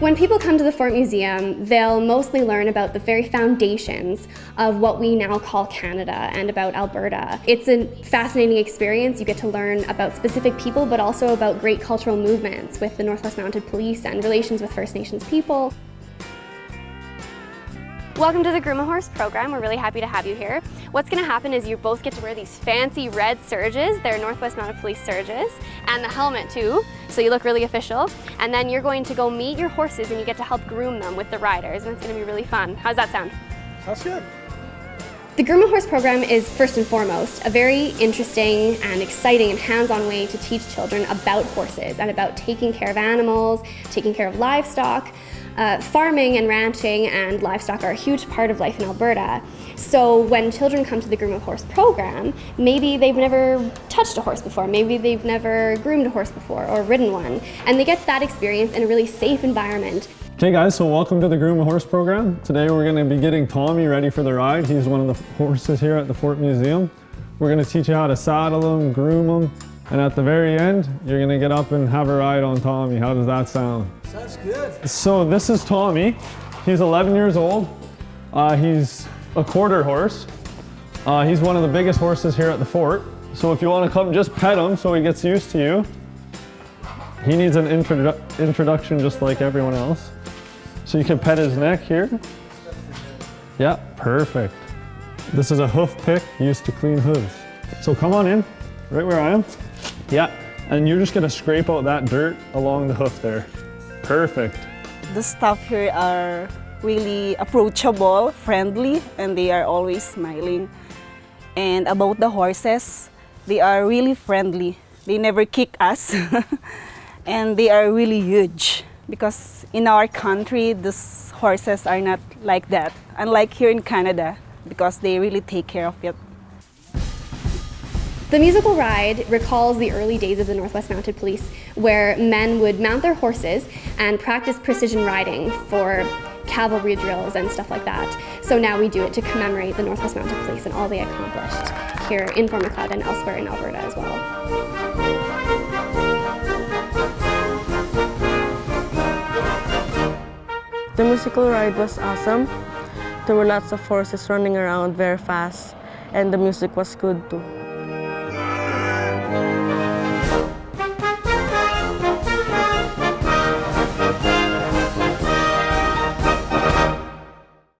When people come to the Fort Museum, they'll mostly learn about the very foundations of what we now call Canada and about Alberta. It's a fascinating experience. You get to learn about specific people, but also about great cultural movements with the Northwest Mounted Police and relations with First Nations people. Welcome to the Groom-A-Horse program. We're really happy to have you here. What's going to happen is you both get to wear these fancy red serges. They're Northwest Mounted Police serges, and the helmet too, so you look really official. And then you're going to go meet your horses and you get to help groom them with the riders, and it's going to be really fun. How's that sound? Sounds good. The Groom-A-Horse program is first and foremost a very interesting and exciting and hands-on way to teach children about horses and about taking care of animals, taking care of livestock. Farming and ranching and livestock are a huge part of life in Alberta. So when children come to the Groom-A-Horse program, maybe they've never touched a horse before, maybe they've never groomed a horse before or ridden one, and they get that experience in a really safe environment. Okay guys, so welcome to the Groom-A-Horse program. Today we're going to be getting Tommy ready for the ride. He's one of the horses here at the Fort Museum. We're going to teach you how to saddle him, groom him, and at the very end, you're going to get up and have a ride on Tommy. How does that sound? Sounds good. So this is Tommy. He's 11 years old. He's a quarter horse. He's one of the biggest horses here at the fort. So if you want to come just pet him so he gets used to you. He needs an introduction just like everyone else. So you can pet his neck here. Yeah, perfect. This is a hoof pick used to clean hooves. So come on in, right where I am. Yeah, and you're just gonna scrape out that dirt along the hoof there. Perfect. The staff here are really approachable, friendly, and they are always smiling. And about the horses, they are really friendly. They never kick us. And they are really huge. Because in our country, these horses are not like that. Unlike here in Canada, because they really take care of it. The musical ride recalls the early days of the Northwest Mounted Police, where men would mount their horses and practice precision riding for cavalry drills and stuff like that. So now we do it to commemorate the Northwest Mounted Police and all they accomplished here in Fort Macleod and elsewhere in Alberta as well. The musical ride was awesome. There were lots of horses running around very fast, and the music was good too.